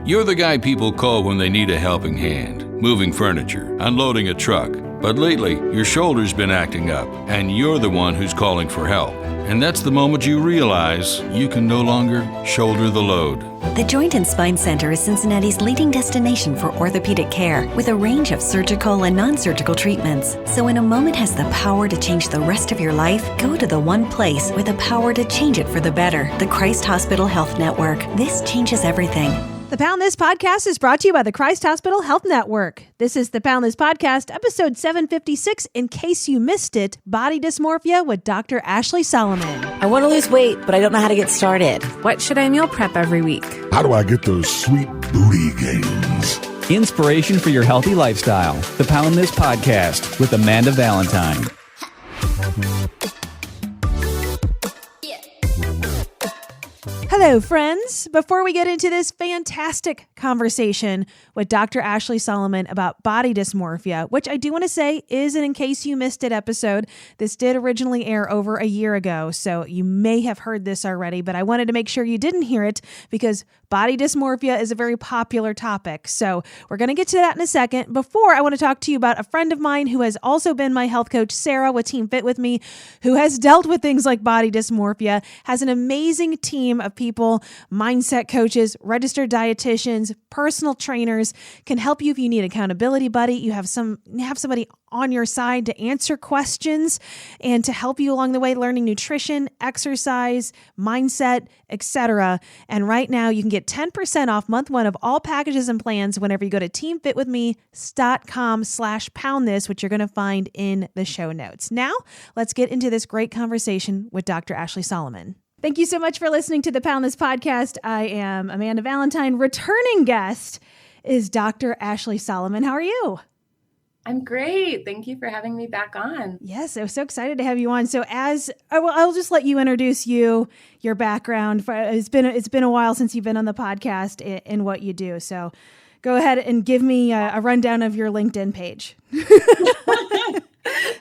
You're the guy people call when they need a helping hand, moving furniture, unloading a truck. But lately, your shoulder's been acting up, and you're the one who's calling for help. And that's the moment you realize you can no longer shoulder the load. The Joint and Spine Center is Cincinnati's leading destination for orthopedic care, with a range of surgical and non-surgical treatments. So when a moment has the power to change the rest of your life, go to the one place with the power to change it for the better, the Christ Hospital Health Network. This changes everything. The Pound This Podcast is brought to you by the Christ Hospital Health Network. This is the Pound This Podcast, episode 756, in case you missed it, Body Dysmorphia with Dr. Ashley Solomon. I want to lose weight, but I don't know how to get started. What should I meal prep every week? How do I get those sweet booty gains? Inspiration for your healthy lifestyle. The Pound This Podcast with Amanda Valentine. Hello, friends. Before we get into this fantastic conversation with Dr. Ashley Solomon about body dysmorphia, which I do want to say is an In Case You Missed It episode. This did originally air over a year ago, so you may have heard this already, but I wanted to make sure you didn't hear it because body dysmorphia is a very popular topic. So we're going to get to that in a second. Before, I want to talk to you about a friend of mine who has also been my health coach, Sarah, with Team Fit With Me, who has dealt with things like body dysmorphia, has an amazing team of people, mindset coaches, registered dietitians, personal trainers, can help you if you need accountability buddy. You have somebody on your side to answer questions and to help you along the way, learning nutrition, exercise, mindset, etc. And right now you can get 10% off month one of all packages and plans whenever you go to teamfitwithme.com/poundthis, which you're going to find in the show notes. Now, let's get into this great conversation with Dr. Ashley Solomon. Thank you so much for listening to the Pound This Podcast. I am Amanda Valentine. Returning guest is Dr. Ashley Solomon. How are you? I'm great. Thank you for having me back on. Yes, I was so excited to have you on. So I'll just let you introduce your background. It's been a while since you've been on the podcast and what you do. So go ahead and give me a rundown of your LinkedIn page.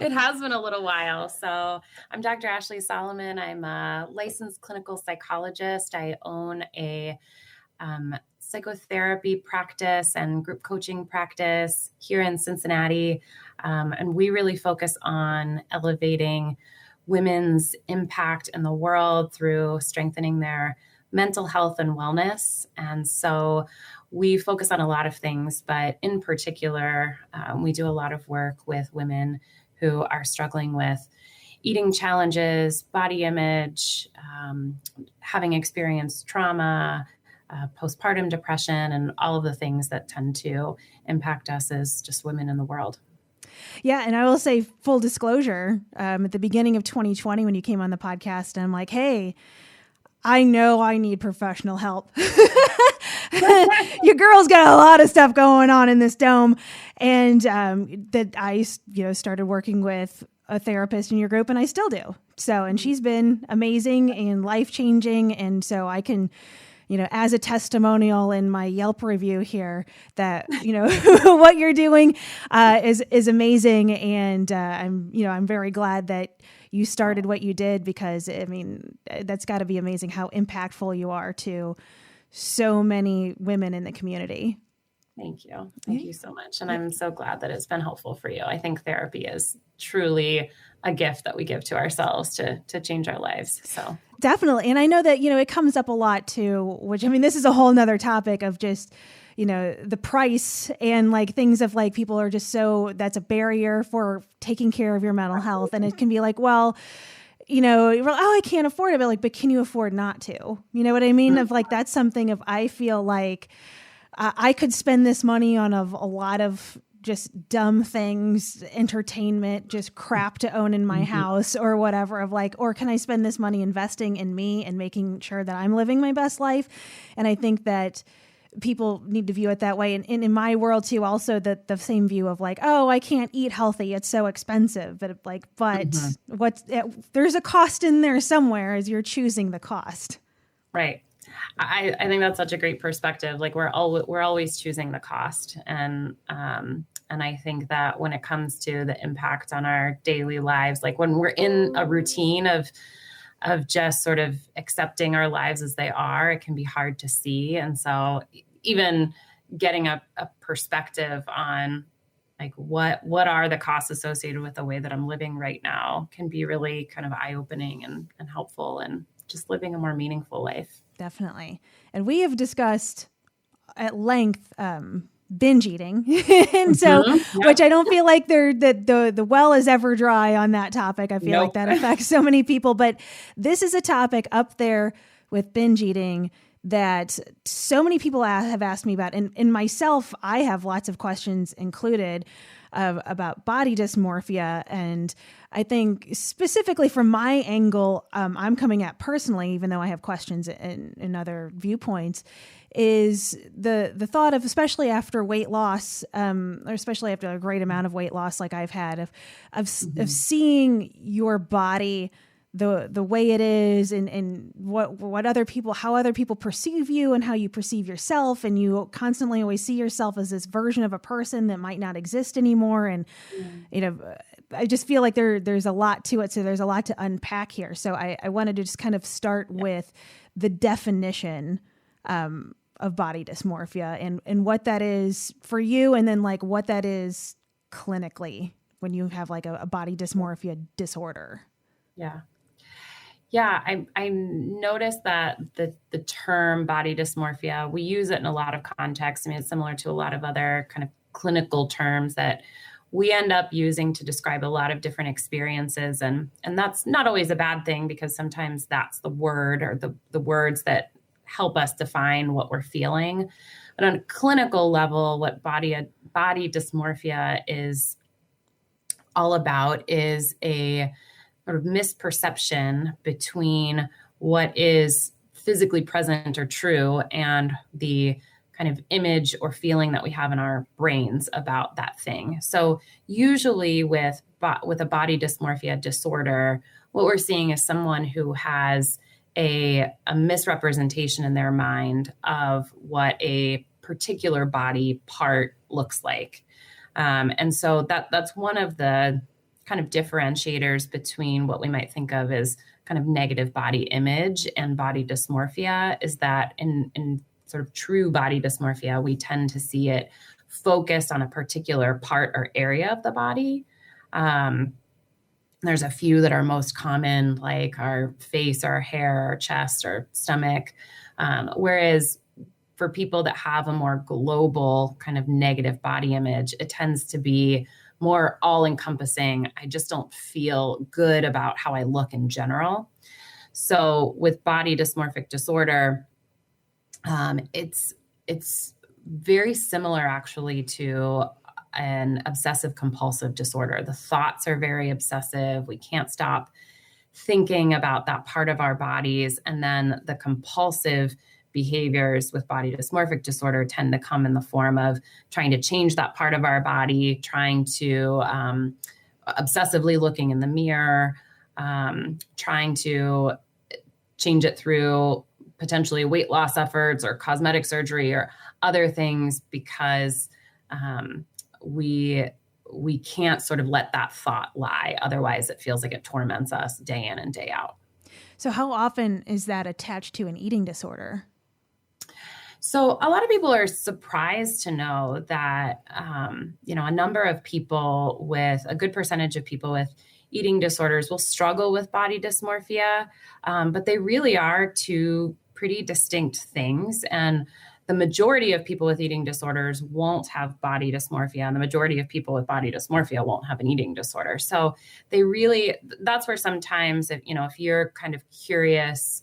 It has been a little while. So I'm Dr. Ashley Solomon. I'm a licensed clinical psychologist. I own a psychotherapy practice and group coaching practice here in Cincinnati. And we really focus on elevating women's impact in the world through strengthening their mental health and wellness. And so we focus on a lot of things, but in particular, we do a lot of work with women who are struggling with eating challenges, body image, having experienced trauma, postpartum depression, and all of the things that tend to impact us as just women in the world. Yeah. And I will say, full disclosure, at the beginning of 2020, when you came on the podcast, I'm like, hey, I know I need professional help. Your girl's got a lot of stuff going on in this dome. And that I, started working with a therapist in your group, and I still do. So, and she's been amazing and life-changing. And so I can, as a testimonial in my Yelp review here, that, what you're doing is amazing. And I'm very glad that you started what you did, because that's got to be amazing how impactful you are to so many women in the community. Thank you. Thank you so much. And I'm so glad that it's been helpful for you. I think therapy is truly a gift that we give to ourselves to change our lives. So definitely. And I know that, it comes up a lot too, which, this is a whole nother topic of just, the price and like things of like people are just that's a barrier for taking care of your mental health. And it can be like, well, I can't afford it, but can you afford not to? You know what I mean? Of like, that's something I feel like I could spend this money on a lot of just dumb things, entertainment, just crap to own in my house or whatever, or can I spend this money investing in me and making sure that I'm living my best life? And I think that people need to view it that way. And in my world too, also the same view of like, oh, I can't eat healthy, it's so expensive. But there's a cost in there somewhere as you're choosing the cost. Right. I think that's such a great perspective. Like we're always choosing the cost. And I think that when it comes to the impact on our daily lives, like when we're in a routine of just sort of accepting our lives as they are, it can be hard to see. And so even getting a perspective on like what are the costs associated with the way that I'm living right now can be really kind of eye-opening and helpful and just living a more meaningful life. Definitely. And we have discussed at length binge eating. And so, which I don't feel like the well is ever dry on that topic. I feel like that affects so many people, but this is a topic up there with binge eating that so many people have asked me about. And myself, I have lots of questions included about body dysmorphia. And I think specifically from my angle, I'm coming at personally, even though I have questions in other viewpoints, is the thought of, especially after weight loss, or especially after a great amount of weight loss like I've had, of seeing your body the way it is, and what other people, how other people perceive you and how you perceive yourself. And you constantly always see yourself as this version of a person that might not exist anymore. And, I just feel like there's a lot to it. So there's a lot to unpack here. So I wanted to just kind of start with the definition, of body dysmorphia and what that is for you. And then like what that is clinically when you have like a body dysmorphia disorder. Yeah. Yeah, I noticed that the term body dysmorphia, we use it in a lot of contexts. I mean, it's similar to a lot of other kind of clinical terms that we end up using to describe a lot of different experiences. And that's not always a bad thing, because sometimes that's the word or the words that help us define what we're feeling. But on a clinical level, what body dysmorphia is all about is a sort of misperception between what is physically present or true and the kind of image or feeling that we have in our brains about that thing. So usually with a body dysmorphia disorder, what we're seeing is someone who has a misrepresentation in their mind of what a particular body part looks like. And so that's one of the kind of differentiators between what we might think of as kind of negative body image and body dysmorphia, is that in sort of true body dysmorphia, we tend to see it focused on a particular part or area of the body. There's a few that are most common, like our face, our hair, our chest, our stomach. Whereas for people that have a more global kind of negative body image, it tends to be more all-encompassing. I just don't feel good about how I look in general. So with body dysmorphic disorder, it's very similar actually to an obsessive compulsive disorder. The thoughts are very obsessive. We can't stop thinking about that part of our bodies. And then the compulsive behaviors with body dysmorphic disorder tend to come in the form of trying to change that part of our body, trying to obsessively looking in the mirror, trying to change it through potentially weight loss efforts or cosmetic surgery or other things, because we can't sort of let that thought lie. Otherwise, it feels like it torments us day in and day out. So how often is that attached to an eating disorder? So a lot of people are surprised to know that, a number of people with a good percentage of people with eating disorders will struggle with body dysmorphia, but they really are two pretty distinct things. And the majority of people with eating disorders won't have body dysmorphia, and the majority of people with body dysmorphia won't have an eating disorder. So that's where sometimes if you're kind of curious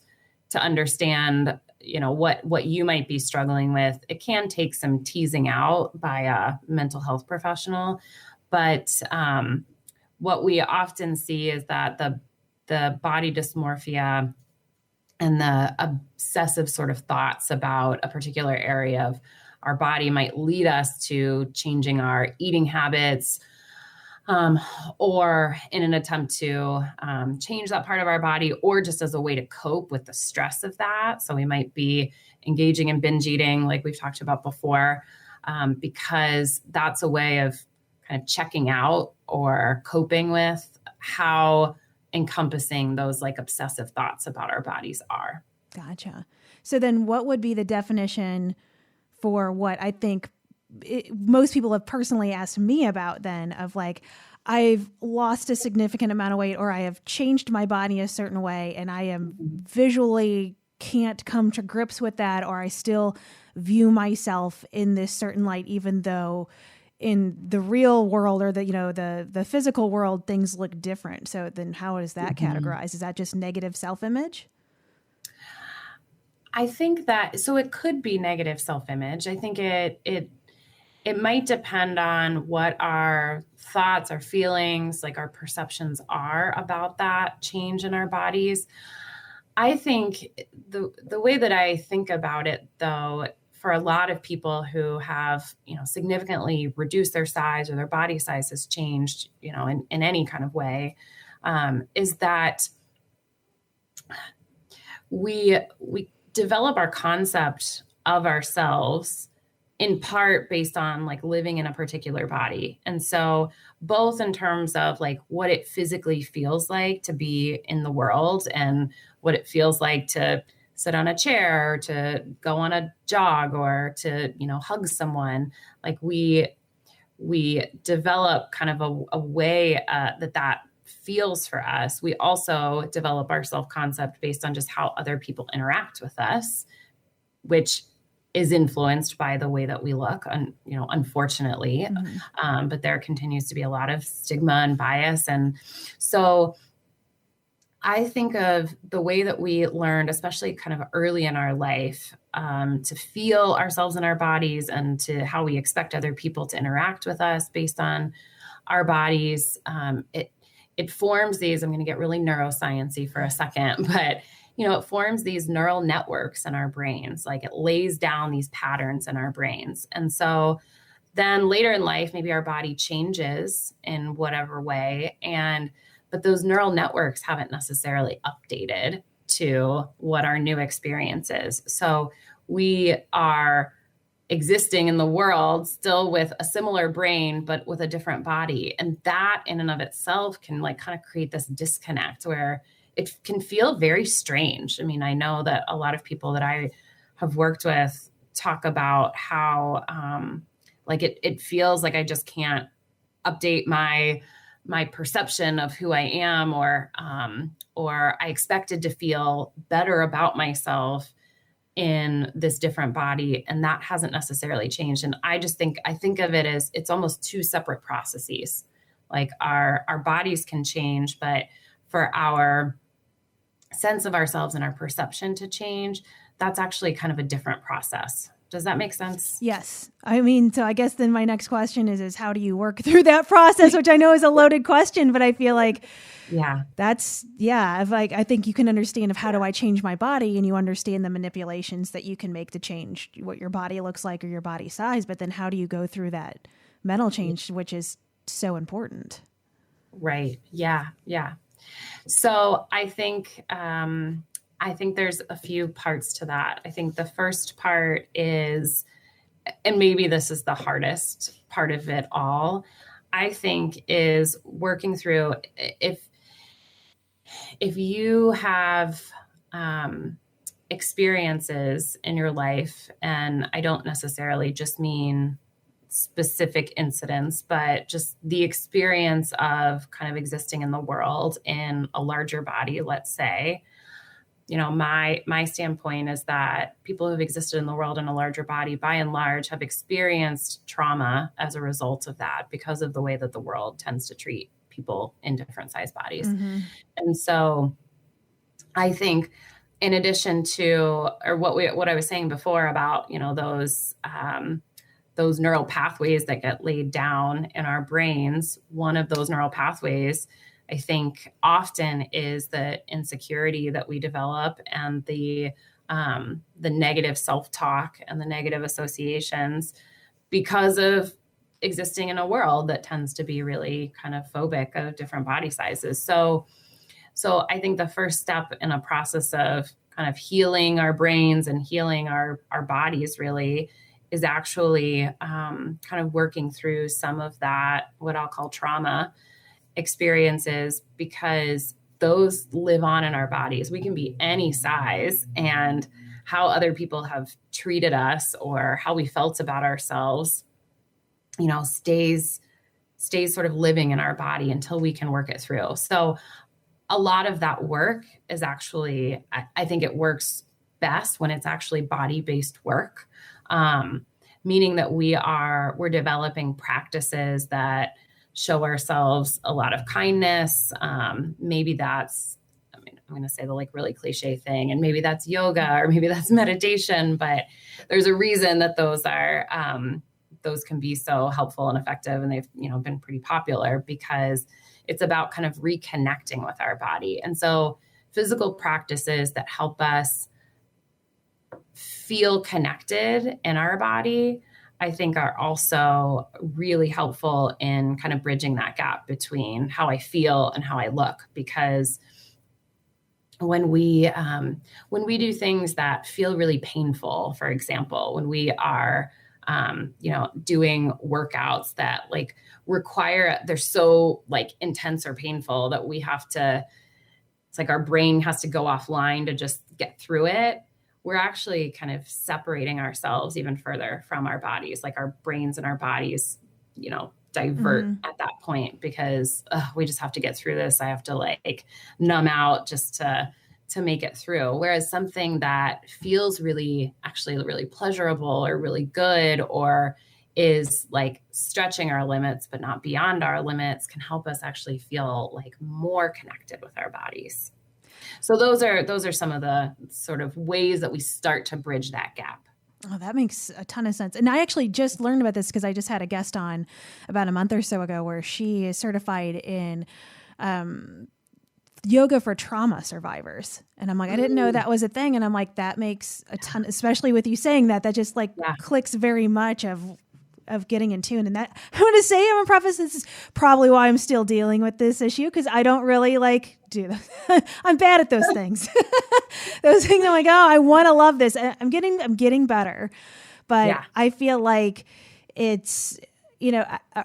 to understand, what you might be struggling with, it can take some teasing out by a mental health professional. But what we often see is that the body dysmorphia and the obsessive sort of thoughts about a particular area of our body might lead us to changing our eating habits, or in an attempt to change that part of our body, or just as a way to cope with the stress of that. So we might be engaging in binge eating, like we've talked about before, because that's a way of kind of checking out or coping with how encompassing those like obsessive thoughts about our bodies are. Gotcha. So then what would be the definition for what I think most people have personally asked me about then, of like, I've lost a significant amount of weight, or I have changed my body a certain way, and I am visually can't come to grips with that, or I still view myself in this certain light, even though in the real world, or the physical world, things look different. So then how is that categorized? Is that just negative self-image? I think that, so it could be negative self-image. I think it might depend on what our thoughts, our feelings, like our perceptions are about that change in our bodies. I think the way that I think about it, though, for a lot of people who have, significantly reduced their size, or their body size has changed, in any kind of way, is that we develop our concept of ourselves in part based on like living in a particular body. And so both in terms of like what it physically feels like to be in the world, and what it feels like to sit on a chair, or to go on a jog, or to, hug someone, like we develop kind of a way that feels for us. We also develop our self-concept based on just how other people interact with us, which is influenced by the way that we look, unfortunately. But there continues to be a lot of stigma and bias. And so I think of the way that we learned, especially kind of early in our life, to feel ourselves in our bodies, and to how we expect other people to interact with us based on our bodies. It forms these, I'm going to get really neuroscience-y for a second, but it forms these neural networks in our brains. Like it lays down these patterns in our brains. And so then later in life, maybe our body changes in whatever way, but those neural networks haven't necessarily updated to what our new experience is. So we are existing in the world still with a similar brain, but with a different body. And that in and of itself can like kind of create this disconnect where it can feel very strange. I mean, I know that a lot of people that I have worked with talk about how like it feels like I just can't update my perception of who I am, or I expected to feel better about myself in this different body, and that hasn't necessarily changed. And I think of it as it's almost two separate processes. Like our bodies can change, but for our sense of ourselves and our perception to change, that's actually kind of a different process. Does that make sense? Yes. I mean, so I guess then my next question is how do you work through that process, which I know is a loaded question, but I feel like I think you can understand of how do I change my body, and you understand the manipulations that you can make to change what your body looks like or your body size, but then how do you go through that mental change, which is so important? Right. Yeah. Yeah. So I think there's a few parts to that. I think the first part is, and maybe this is the hardest part of it all, I think, is working through if you have experiences in your life, and I don't necessarily just mean specific incidents, but just the experience of kind of existing in the world in a larger body, let's say. My standpoint is that people who have existed in the world in a larger body, by and large, have experienced trauma as a result of that, because of the way that the world tends to treat people in different size bodies. Mm-hmm. And so I think, in addition to, or what I was saying before about, those neural pathways that get laid down in our brains, one of those neural pathways, I think, often is the insecurity that we develop, and the negative self-talk and the negative associations, because of existing in a world that tends to be really kind of phobic of different body sizes. So I think the first step in a process of kind of healing our brains and healing our bodies really is actually kind of working through some of that, what I'll call trauma experiences, because those live on in our bodies. We can be any size and how other people have treated us or how we felt about ourselves, stays sort of living in our body until we can work it through. So a lot of that work is actually, I think it works best when it's actually body-based work, meaning that we're developing practices that show ourselves a lot of kindness. Maybe that's, I'm going to say the really cliche thing, and maybe that's yoga or maybe that's meditation, but there's a reason that those can be so helpful and effective. And they've, been pretty popular because it's about kind of reconnecting with our body. And so physical practices that help us feel connected in our body, I think are also really helpful in kind of bridging that gap between how I feel and how I look. Because when we do things that feel really painful, for example, when we are, doing workouts that they're so intense or painful that we have to, it's like our brain has to go offline to just get through it. We're actually kind of separating ourselves even further from our bodies. Like our brains and our bodies, divert at that point because we just have to get through this. I have to numb out just to make it through. Whereas something that feels really pleasurable or really good, or is stretching our limits, but not beyond our limits, can help us actually feel more connected with our bodies. So those are some of the sort of ways that we start to bridge that gap. Oh, that makes a ton of sense. And I actually just learned about this because I just had a guest on about a month or so ago where she is certified in yoga for trauma survivors. And I'm like, I didn't know that was a thing. And I'm like, that makes a ton, especially with you saying that just clicks very much of getting in tune. And that, I want to say, I'm a preface, this is probably why I'm still dealing with this issue, because I don't really do that. I'm bad at those things. Those things I'm like, oh, I want to love this. I'm getting better. But I feel like it's,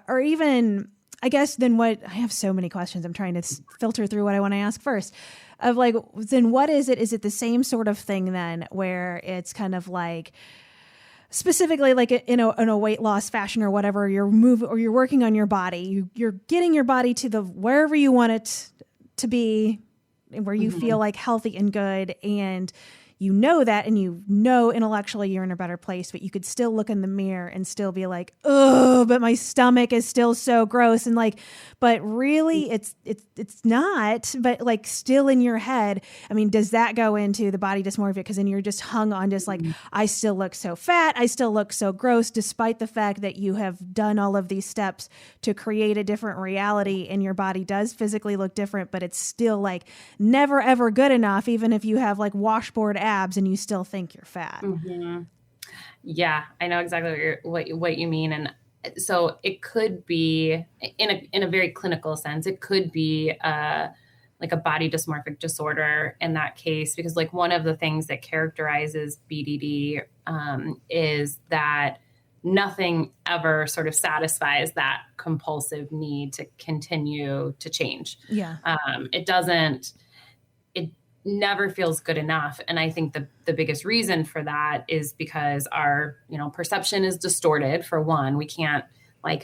or even, I guess then I have so many questions. I'm trying to filter through what I want to ask first. Of then what is it? Is it the same sort of thing then where it's kind of specifically in a weight loss fashion or whatever, you're working on your body, you're getting your body to wherever you want it to be, where you feel healthy and good, and that, and intellectually you're in a better place, but you could still look in the mirror and still be like, oh, but my stomach is still so gross. And but really it's not, but still in your head. I mean, does that go into the body dysmorphia? Because then you're just hung on just I still look so fat. I still look so gross, despite the fact that you have done all of these steps to create a different reality, and your body does physically look different, but it's still never ever good enough, even if you have washboard abs and you still think you're fat. Mm-hmm. Yeah, I know exactly what you mean. And so it could be in a very clinical sense, it could be a body dysmorphic disorder in that case, because one of the things that characterizes BDD is that nothing ever sort of satisfies that compulsive need to continue to change. Yeah. It never feels good enough. And I think the biggest reason for that is because our, perception is distorted. For one, we can't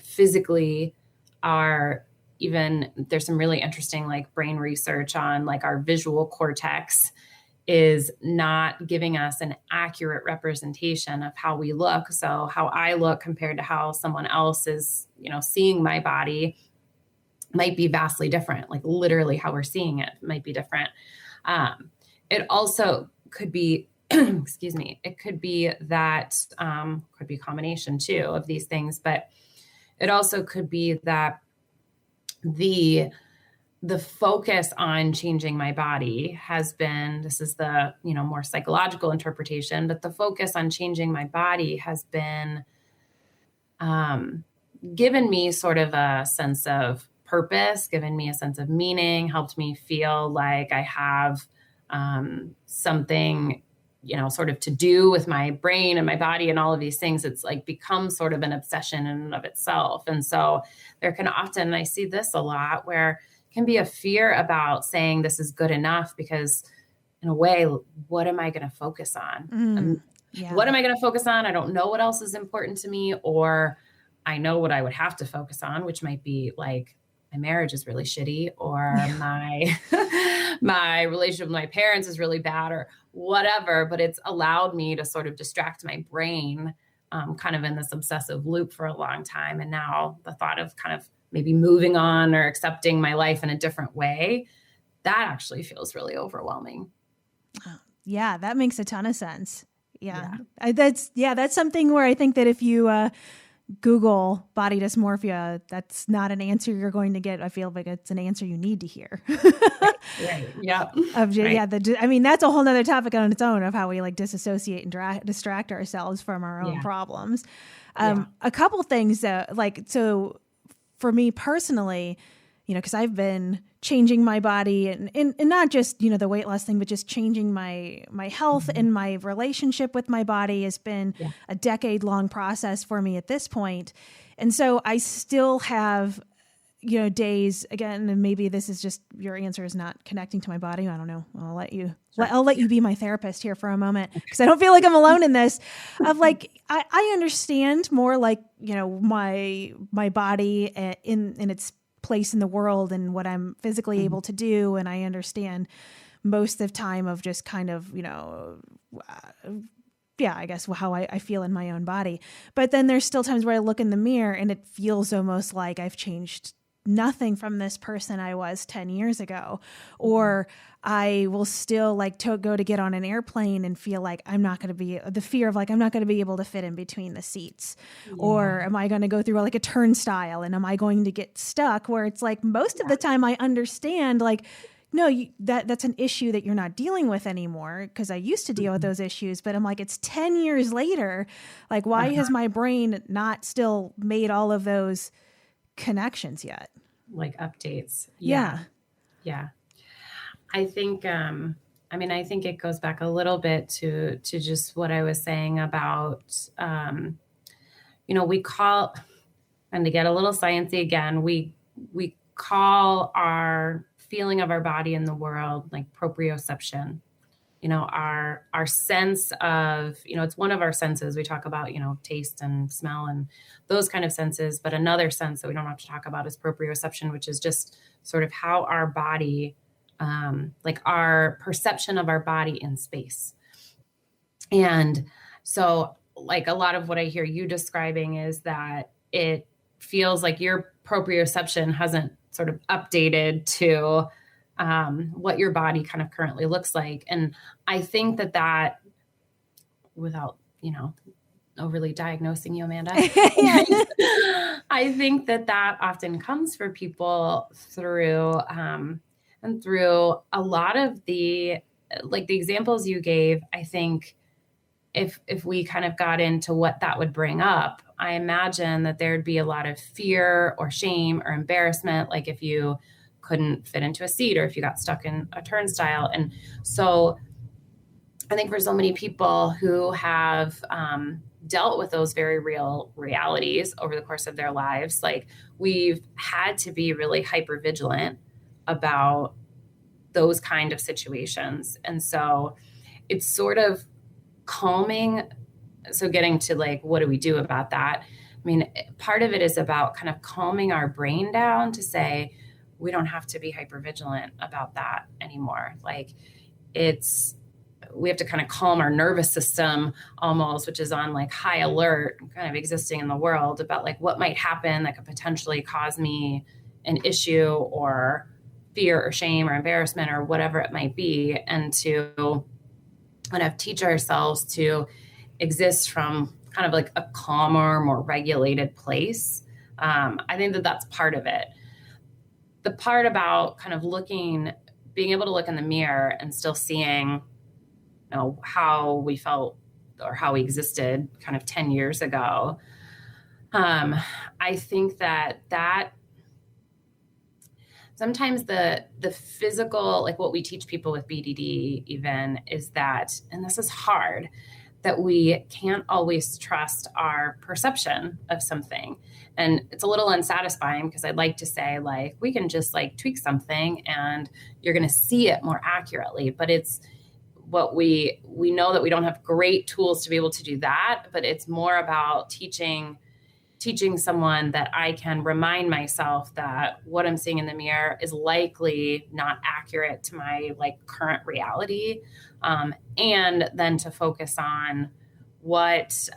physically there's some really interesting brain research on our visual cortex is not giving us an accurate representation of how we look. So how I look compared to how someone else is, seeing my body might be vastly different. Literally how we're seeing it might be different. It also could be, excuse me, it could be that, could be a combination too of these things, but it also could be that the focus on changing my body has been, this is the, more psychological interpretation, but the focus on changing my body has been, given me sort of a sense of purpose, given me a sense of meaning, helped me feel like I have something, sort of to do with my brain and my body and all of these things. It's become sort of an obsession in and of itself. And so there can often, I see this a lot, where it can be a fear about saying this is good enough, because in a way, what am I going to focus on? What am I going to focus on? I don't know what else is important to me, or I know what I would have to focus on, which might be like my marriage is really shitty, or my relationship with my parents is really bad, or whatever. But it's allowed me to sort of distract my brain kind of in this obsessive loop for a long time. And now the thought of kind of maybe moving on or accepting my life in a different way, that actually feels really overwhelming. Yeah, that makes a ton of sense. Yeah. That's something where I think that if you Google body dysmorphia, that's not an answer you're going to get. I feel like it's an answer you need to hear. Right. Yeah. I mean, that's a whole nother topic on its own of how we like disassociate and distract ourselves from our own problems. A couple things so for me personally, because I've been changing my body and not just, the weight loss thing, but just changing my health and my relationship with my body has been a decade-long process for me at this point. And so I still have, days, again, and maybe this is just your answer is not connecting to my body. I don't know. I'll let you be my therapist here for a moment, because I don't feel like I'm alone in this. Of like, I understand more like, my body in its place in the world and what I'm physically able to do. And I understand most of the time of just kind of, I guess how I feel in my own body. But then there's still times where I look in the mirror and it feels almost like I've changed nothing from this person I was 10 years ago. Or I will still like go to get on an airplane and feel like I'm not going to be able to fit in between the seats. Or am I going to go through like a turnstile and am I going to get stuck, where it's like most of the time I understand like, no, that's an issue that you're not dealing with anymore, because I used to deal with those issues, but I'm like, it's 10 years later. Like, why has my brain not still made all of those connections yet? Like updates. Yeah. I think, I think it goes back a little bit to just what I was saying about, we call, and to get a little sciencey again, we call our feeling of our body in the world like proprioception. Our sense of, it's one of our senses. We talk about, taste and smell and those kind of senses, but another sense that we don't have to talk about is proprioception, which is just sort of how our body, like our perception of our body in space. And so like a lot of what I hear you describing is that it feels like your proprioception hasn't sort of updated to what your body kind of currently looks like. And I think that without, overly diagnosing you, Amanda, I think that often comes for people through, and through a lot of the examples you gave. I think if we kind of got into what that would bring up, I imagine that there'd be a lot of fear or shame or embarrassment, like if you couldn't fit into a seat or if you got stuck in a turnstile. And so I think for so many people who have dealt with those very real realities over the course of their lives, like we've had to be really hyper vigilant about those kind of situations. And so it's sort of calming. So getting to like, what do we do about that? I mean, part of it is about kind of calming our brain down to say, we don't have to be hypervigilant about that anymore. Like we have to kind of calm our nervous system almost, which is on like high alert, kind of existing in the world about like what might happen that could potentially cause me an issue or fear or shame or embarrassment or whatever it might be. And to kind of teach ourselves to exist from kind of like a calmer, more regulated place. I think that's part of it. The part about kind of being able to look in the mirror and still seeing, how we felt or how we existed kind of 10 years ago. I think that sometimes the physical, like what we teach people with BDD even is that, and this is hard, that we can't always trust our perception of something. And it's a little unsatisfying because I'd like to say like, we can just like tweak something and you're going to see it more accurately, but it's what we know that we don't have great tools to be able to do that, but it's more about teaching someone that I can remind myself that what I'm seeing in the mirror is likely not accurate to my like current reality. And then to focus on what's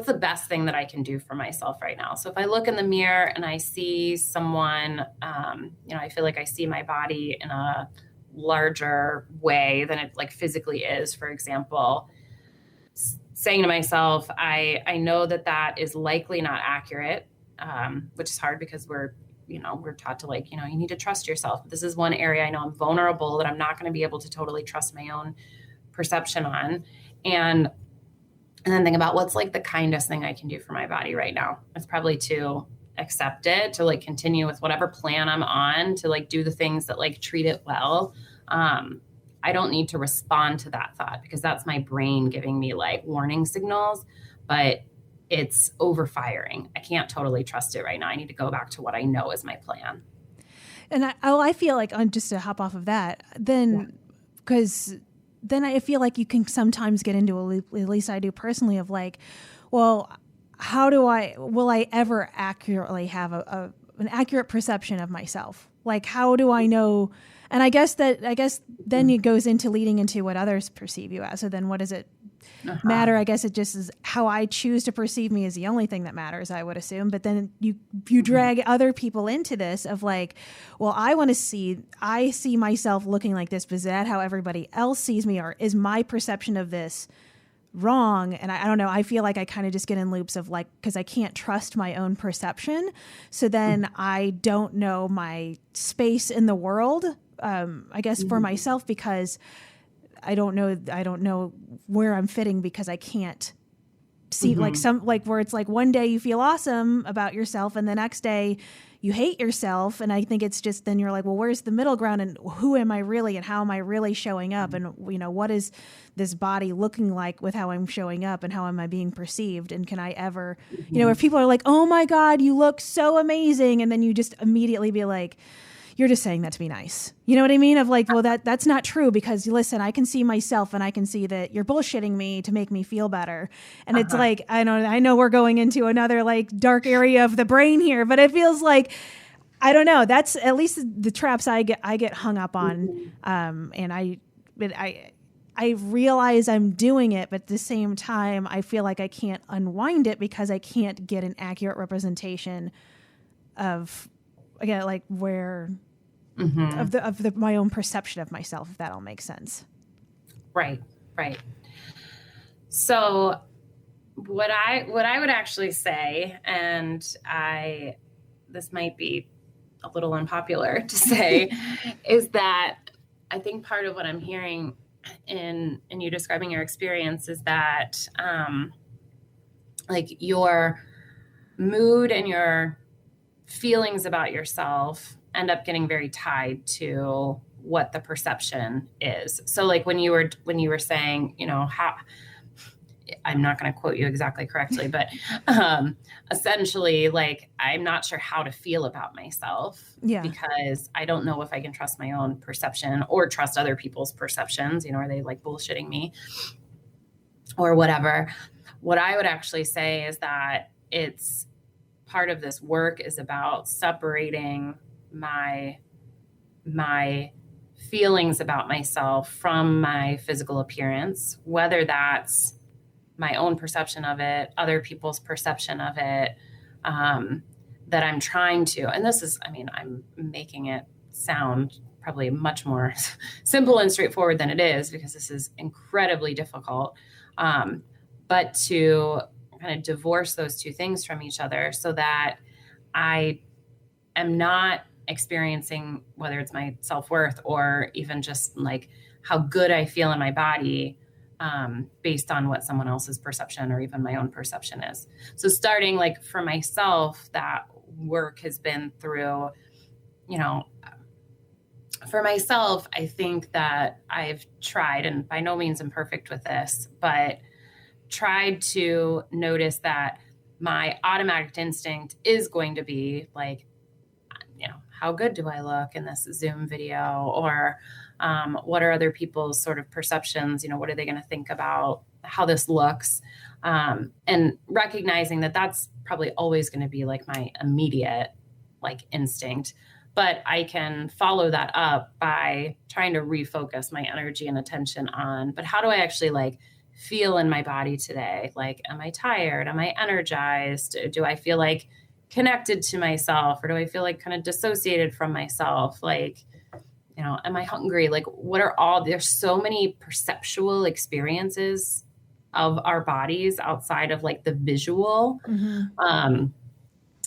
the best thing that I can do for myself right now. So if I look in the mirror and I see someone, I feel like I see my body in a larger way than it like physically is, for example, saying to myself, I know that is likely not accurate, which is hard because we're taught to like, you need to trust yourself. This is one area I know I'm vulnerable that I'm not going to be able to totally trust my own perception on. And then think about what's like the kindest thing I can do for my body right now. It's probably to accept it, to like continue with whatever plan I'm on, to like do the things that like treat it well. I don't need to respond to that thought because that's my brain giving me like warning signals, but it's overfiring. I can't totally trust it right now. I need to go back to what I know is my plan. And I feel like, just to hop off of that, then, because then I feel like you can sometimes get into, at least I do personally, of like, well, will I ever accurately have an accurate perception of myself? Like, how do I know? And I guess then it goes into leading into what others perceive you as. So then what does it matter? I guess it just is how I choose to perceive me is the only thing that matters, I would assume. But then you drag other people into this of like, well, I see myself looking like this, but is that how everybody else sees me? Or is my perception of this wrong? And I don't know. I feel like I kind of just get in loops of like, because I can't trust my own perception. So then I don't know my space in the world, I guess for myself, because I don't know where I'm fitting because I can't see like where it's like one day you feel awesome about yourself and the next day you hate yourself. And I think it's just, then you're like, well, where's the middle ground and who am I really and how am I really showing up? And, what is this body looking like with how I'm showing up and how am I being perceived? And can I ever, if people are like, oh my God, you look so amazing. And then you just immediately be like, you're just saying that to be nice. You know what I mean? Of like, well, that's not true because listen, I can see myself and I can see that you're bullshitting me to make me feel better. And it's like, I know we're going into another like dark area of the brain here, but it feels like, I don't know. That's at least the traps I get hung up on. And I realize I'm doing it, but at the same time, I feel like I can't unwind it because I can't get an accurate representation of, again, like where of my own perception of myself, if that all makes sense. Right. So what I would actually say, and this might be a little unpopular to say, is that I think part of what I'm hearing in you describing your experience is that like your mood and your feelings about yourself end up getting very tied to what the perception is. So like when you were saying, how, I'm not going to quote you exactly correctly, but essentially like, I'm not sure how to feel about myself because I don't know if I can trust my own perception or trust other people's perceptions. Are they like bullshitting me or whatever? What I would actually say is that it's part of this work is about separating my feelings about myself from my physical appearance, whether that's my own perception of it, other people's perception of it, that I'm trying to, and this is, I'm making it sound probably much more simple and straightforward than it is because this is incredibly difficult, but to kind of divorce those two things from each other so that I am not experiencing whether it's my self-worth or even just like how good I feel in my body based on what someone else's perception or even my own perception is. So starting like for myself, that work has been through, for myself, I think that I've tried, and by no means I'm perfect with this, but tried to notice that my automatic instinct is going to be like, how good do I look in this Zoom video? Or what are other people's sort of perceptions? What are they going to think about how this looks? And recognizing that that's probably always going to be like my immediate like instinct, but I can follow that up by trying to refocus my energy and attention on, but how do I actually like feel in my body today? Like, am I tired? Am I energized? Do I feel like connected to myself, or do I feel like kind of dissociated from myself? Like, am I hungry? Like, there's so many perceptual experiences of our bodies outside of like the visual,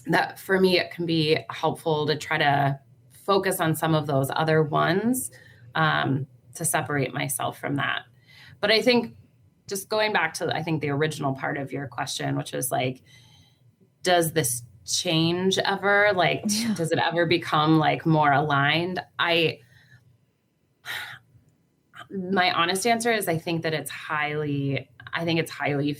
that for me, it can be helpful to try to focus on some of those other ones, to separate myself from that. But I think just going back to, I think the original part of your question, which was like, does this change ever? Like, does it ever become like more aligned? My honest answer is I think that it's highly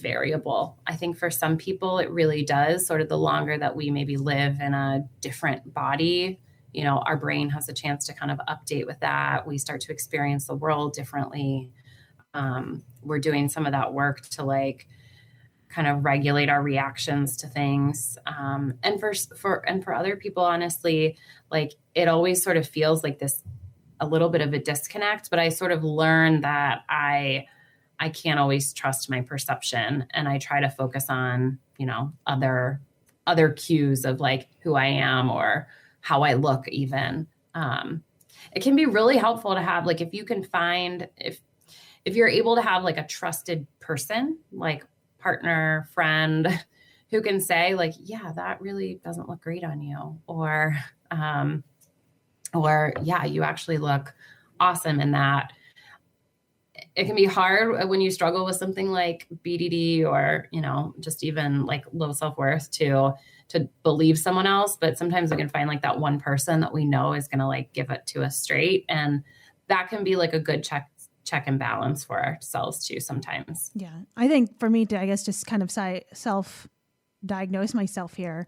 variable. I think for some people it really does. Sort of the longer that we maybe live in a different body, our brain has a chance to kind of update with that. We start to experience the world differently. We're doing some of that work to like kind of regulate our reactions to things. And for other people, honestly, like it always sort of feels like this, a little bit of a disconnect, but I sort of learned that I can't always trust my perception, and I try to focus on, other cues of like who I am or how I look even. It can be really helpful to have, like, if you can find, if you're able to have like a trusted person, like partner, friend, who can say like, yeah, that really doesn't look great on you. Or yeah, you actually look awesome in that. It can be hard when you struggle with something like BDD or, just even like low self-worth to believe someone else. But sometimes we can find like that one person that we know is going to like give it to us straight. And that can be like a good check and balance for ourselves too sometimes. Yeah. I think for me to, I guess, just kind of self-diagnose myself here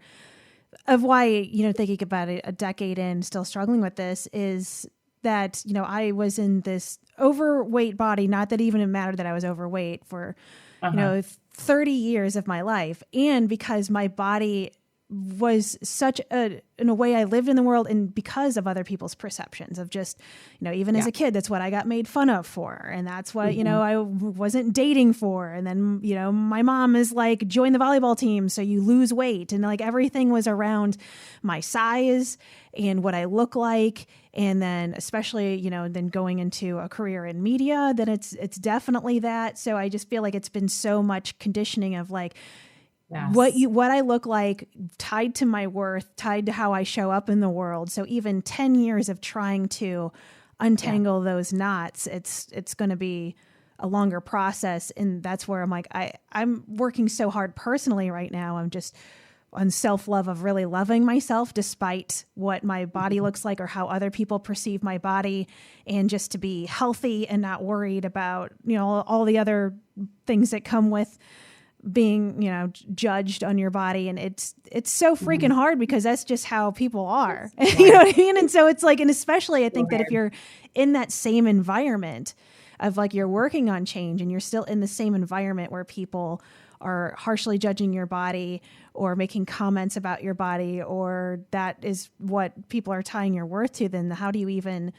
of why, thinking about it a decade in, still struggling with this, is that, I was in this overweight body, not that even it mattered that I was overweight for, 30 years of my life. And because my body was such in a way I lived in the world, and because of other people's perceptions of just, even as a kid, that's what I got made fun of for. And that's what, I wasn't dating for. And then, my mom is like, join the volleyball team so you lose weight. And like everything was around my size and what I look like. And then especially, then going into a career in media, then it's definitely that. So I just feel like it's been so much conditioning of like, yes, what I look like, tied to my worth, tied to how I show up in the world. So even 10 years of trying to untangle those knots, it's going to be a longer process. And that's where I'm like, I'm working so hard personally right now. I'm just on self-love of really loving myself despite what my body looks like or how other people perceive my body, and just to be healthy and not worried about, all the other things that come with being, judged on your body. And it's so freaking hard because that's just how people are. You know what I mean? And so it's like, and especially I think that if you're in that same environment of like, you're working on change and you're still in the same environment where people are harshly judging your body or making comments about your body, or that is what people are tying your worth to, then how do you even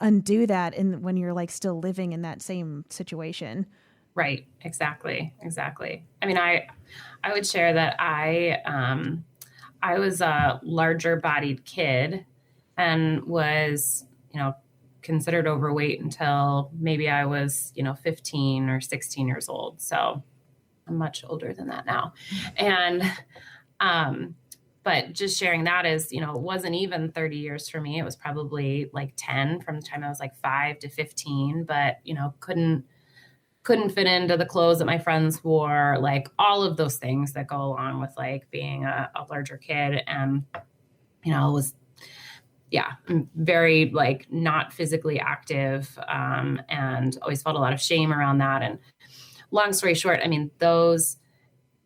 undo that when you're like still living in that same situation? Right. Exactly. I mean, I would share that I was a larger bodied kid and was, considered overweight until maybe I was, 15 or 16 years old. So I'm much older than that now. And, but just sharing that is, it wasn't even 30 years for me. It was probably like 10 from the time I was like 5 to 15, but, couldn't fit into the clothes that my friends wore, like all of those things that go along with like being a larger kid. And, was, very like not physically active, and always felt a lot of shame around that. And long story short, I mean, those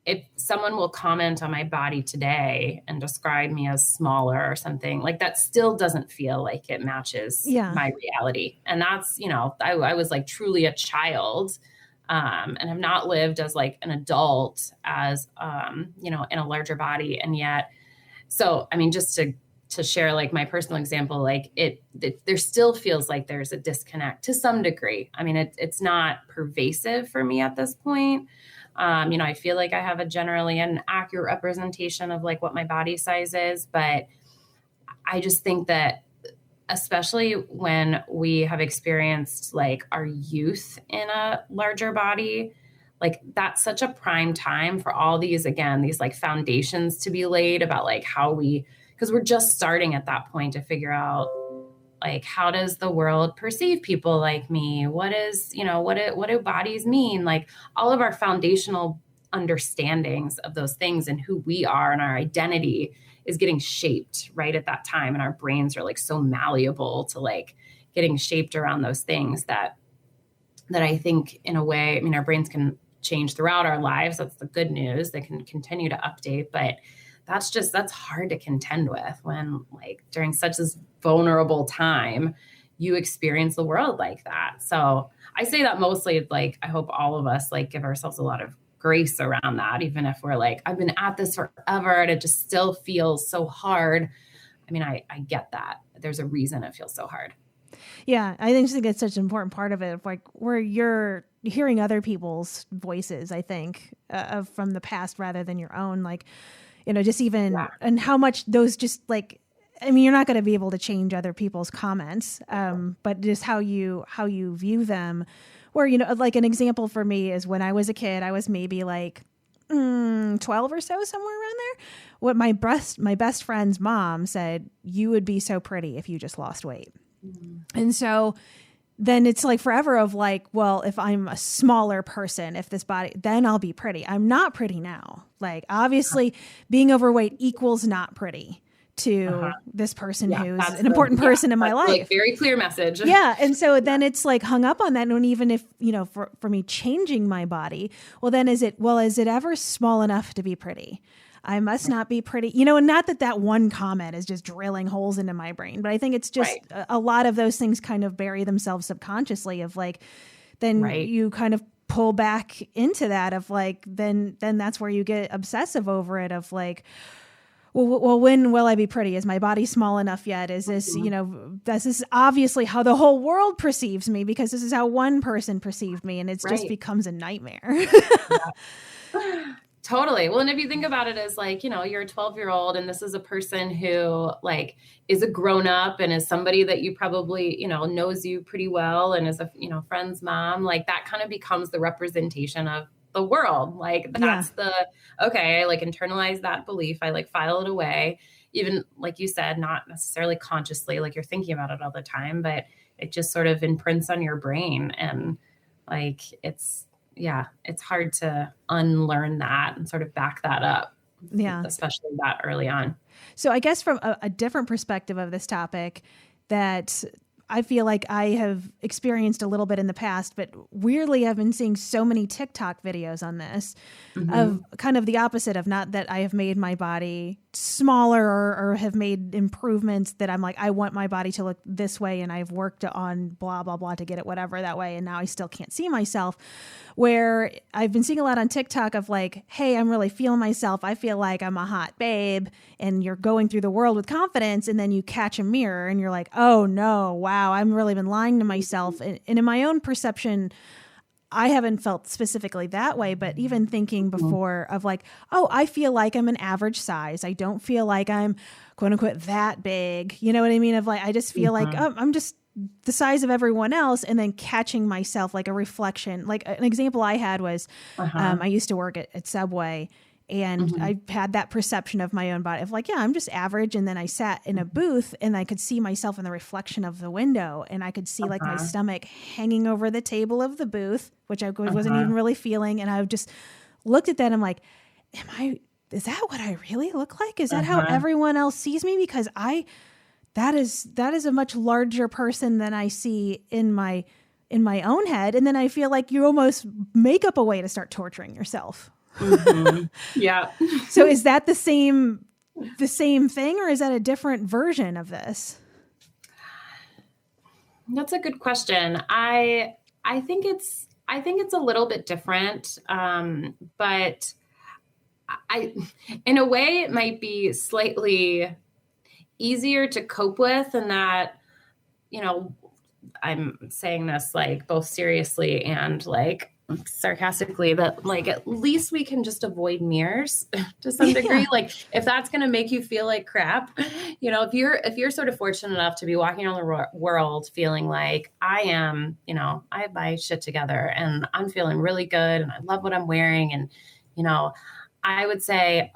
if someone will comment on my body today and describe me as smaller or something, like that still doesn't feel like it matches my reality. And that's, I was like truly a child, and have not lived as like an adult as, in a larger body. And yet, so, I mean, just to share like my personal example, like there still feels like there's a disconnect to some degree. I mean, it's not pervasive for me at this point. I feel like I have a generally an accurate representation of like what my body size is, but I just think that especially when we have experienced like our youth in a larger body, like that's such a prime time for all these like foundations to be laid about like because we're just starting at that point to figure out like, how does the world perceive people like me? What is, what do bodies mean? Like all of our foundational understandings of those things and who we are and our identity is getting shaped right at that time. And our brains are like so malleable to like getting shaped around those things that I think in a way, I mean, our brains can change throughout our lives. That's the good news. They can continue to update, but that's hard to contend with when like during such this vulnerable time, you experience the world like that. So I say that mostly like, I hope all of us like give ourselves a lot of grace around that, even if we're like, I've been at this forever and it just still feels so hard. I mean, I get that. There's a reason it feels so hard. Yeah, I think it's such an important part of it, of like where you're hearing other people's voices, I think, from the past rather than your own, like, just even, and how much those just like, I mean, you're not going to be able to change other people's comments, but just how you view them. Where, like an example for me is when I was a kid, I was maybe like 12 or so, somewhere around there. What my best friend's mom said, you would be so pretty if you just lost weight. And so then it's like forever of like, well, if I'm a smaller person, if this body, then I'll be pretty. I'm not pretty now. Like obviously being overweight equals not pretty to this person who's an important person in my life. Like very clear message. Yeah. And so then it's like hung up on that. And even if, for me changing my body, well, then is it ever small enough to be pretty? I must not be pretty, and not that one comment is just drilling holes into my brain, but I think it's just a lot of those things kind of bury themselves subconsciously of like, then you kind of pull back into that of like, then that's where you get obsessive over it of like, well, when will I be pretty? Is my body small enough yet? Is this, this is obviously how the whole world perceives me because this is how one person perceived me. And it just becomes a nightmare. Totally. Well, and if you think about it as like, you're a 12-year-old and this is a person who like is a grown up and is somebody that you probably, knows you pretty well and is a, friend's mom, like that kind of becomes the representation of the world. Like that's I like internalize that belief. I like file it away, even like you said, not necessarily consciously, like you're thinking about it all the time, but it just sort of imprints on your brain. And like, it's hard to unlearn that and sort of back that up. Yeah. Especially that early on. So I guess from a different perspective of this topic that I feel like I have experienced a little bit in the past, but weirdly I've been seeing so many TikTok videos on this of kind of the opposite of not that I have made my body smaller or have made improvements that I'm like, I want my body to look this way and I've worked on blah, blah, blah to get it whatever that way. And now I still can't see myself, where I've been seeing a lot on TikTok of like, hey, I'm really feeling myself. I feel like I'm a hot babe, and you're going through the world with confidence. And then you catch a mirror and you're like, oh no, wow, I've really been lying to myself. And in my own perception, I haven't felt specifically that way, but even thinking before of like, oh, I feel like I'm an average size. I don't feel like I'm quote unquote that big. You know what I mean? Of like, I just feel like I'm just the size of everyone else, and then catching myself like a reflection. Like an example I had was I used to work at Subway, and I had that perception of my own body of like, yeah, I'm just average. And then I sat in a booth and I could see myself in the reflection of the window, and I could see like my stomach hanging over the table of the booth, which I wasn't even really feeling. And I just looked at that and I'm like, is that what I really look like? Is that how everyone else sees me? Because that is a much larger person than I see in my own head. And then I feel like you almost make up a way to start torturing yourself. Yeah. So is that the same thing, or is that a different version of this? That's a good question. I think it's a little bit different. But in a way, it might be slightly easier to cope with, in that, I'm saying this like both seriously and like sarcastically, but like at least we can just avoid mirrors to some degree. Yeah. Like if that's going to make you feel like crap, if you're sort of fortunate enough to be walking around the world feeling like I have my shit together and I'm feeling really good and I love what I'm wearing. And, I would say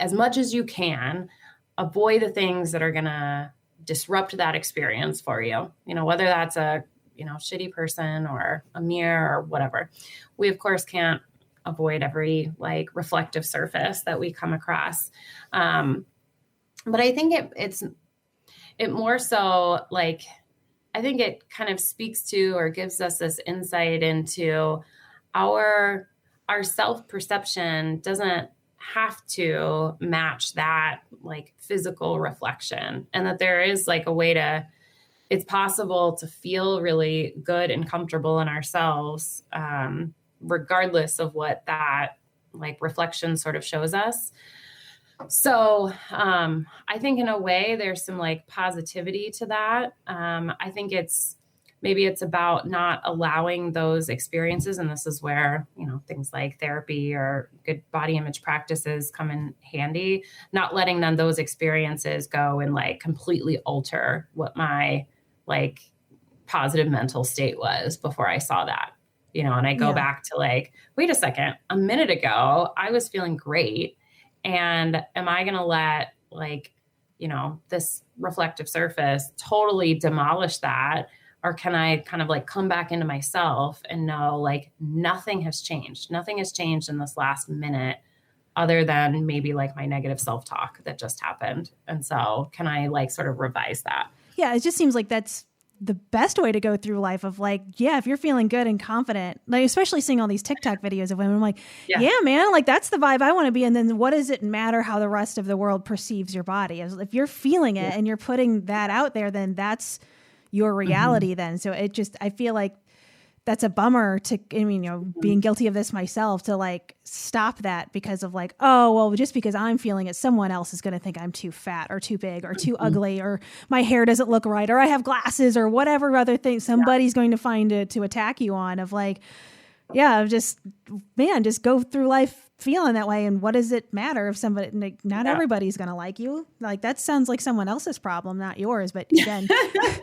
as much as you can, avoid the things that are going to disrupt that experience for you, whether that's a, shitty person or a mirror or whatever. We of course can't avoid every like reflective surface that we come across. But I think it more so like, I think it kind of speaks to or gives us this insight into our self-perception doesn't have to match that like physical reflection, and that there is like a way it's possible to feel really good and comfortable in ourselves, regardless of what that like reflection sort of shows us. So I think in a way there's some like positivity to that. I think maybe it's about not allowing those experiences. And this is where, things like therapy or good body image practices come in handy, not letting those experiences go and like completely alter what my like positive mental state was before I saw that, and I go back to like, wait a second, a minute ago, I was feeling great. And am I going to let like, this reflective surface totally demolish that? Or can I kind of like come back into myself and know like nothing has changed. Nothing has changed in this last minute other than maybe like my negative self-talk that just happened. And so can I like sort of revise that? Yeah, it just seems like that's the best way to go through life of like, yeah, if you're feeling good and confident, like especially seeing all these TikTok videos of women, I'm like, yeah, man, like that's the vibe I want to be. And then what does it matter how the rest of the world perceives your body? If you're feeling it and you're putting that out there, then that's your reality then. So I feel like that's a bummer being guilty of this myself, to like stop that because of like, oh, well, just because I'm feeling it, someone else is going to think I'm too fat or too big or too ugly, or my hair doesn't look right, or I have glasses, or whatever other thing somebody's going to find to attack you on, of like, just go through life feeling that way. And what does it matter if somebody, like, not everybody's going to like you? Like, that sounds like someone else's problem, not yours, but again,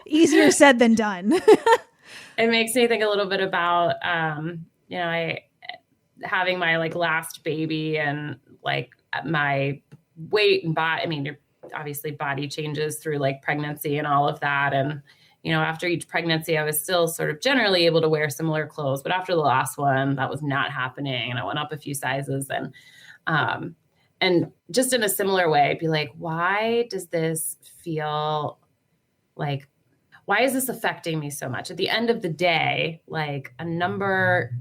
easier said than done. It makes me think a little bit about, I having my like last baby and like my weight and body. I mean, obviously body changes through like pregnancy and all of that. And, after each pregnancy, I was still sort of generally able to wear similar clothes, but after the last one, that was not happening. And I went up a few sizes and just in a similar way, I'd be like, why does this feel like, why is this affecting me so much? At the end of the day, like a number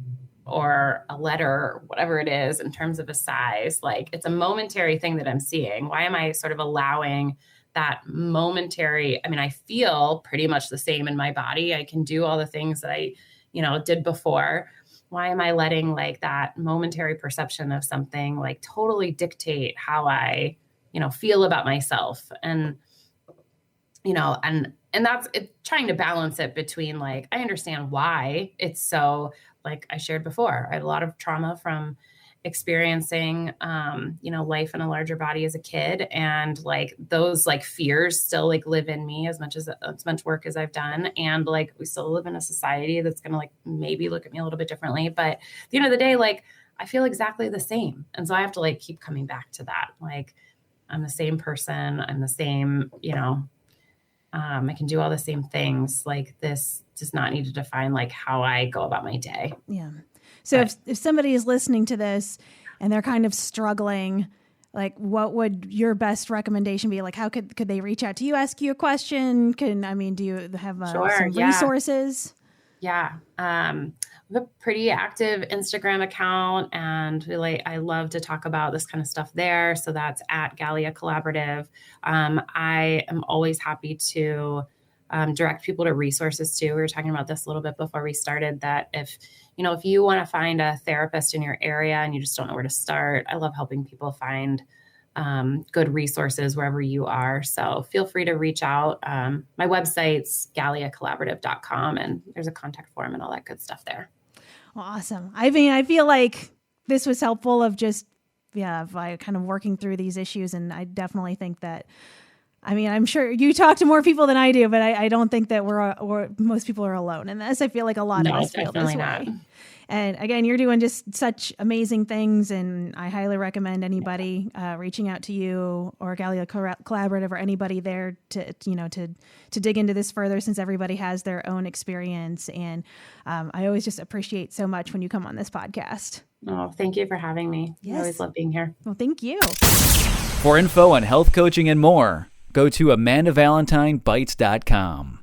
or a letter or whatever it is in terms of a size, like it's a momentary thing that I'm seeing. Why am I sort of allowing that momentary? I mean, I feel pretty much the same in my body. I can do all the things that I, did before. Why am I letting like that momentary perception of something like totally dictate how I, feel about myself? And, and that's it, trying to balance it between like, I understand why it's so, like I shared before, I had a lot of trauma from experiencing, life in a larger body as a kid. And like those like fears still like live in me as much work as I've done. And like, we still live in a society that's going to like maybe look at me a little bit differently, but at the end of the day, like I feel exactly the same. And so I have to like keep coming back to that. Like I'm the same person. I'm the same, I can do all the same things. Like this does not need to define like how I go about my day. Yeah. So if somebody is listening to this and they're kind of struggling, like what would your best recommendation be? Like how could they reach out to you, ask you a question? Do you have some resources? Yeah. We have a pretty active Instagram account, and I love to talk about this kind of stuff there. So that's at Gallia Collaborative. I am always happy to direct people to resources too. We were talking about this a little bit before we started, that if you want to find a therapist in your area and you just don't know where to start, I love helping people find good resources wherever you are. So feel free to reach out. My website's galliacollaborative.com, and there's a contact form and all that good stuff there. Awesome. I mean, I feel like this was helpful of just, by kind of working through these issues. And I definitely think that, I mean, I'm sure you talk to more people than I do, but I don't think that most people are alone in this. I feel like a lot of us feel this way. Not. And again, you're doing just such amazing things, and I highly recommend anybody reaching out to you or Gallia Collaborative or anybody there to dig into this further, since everybody has their own experience. And I always just appreciate so much when you come on this podcast. Oh, thank you for having me. Yes. I always love being here. Well, thank you. For info on health coaching and more, go to AmandaValentineBites.com.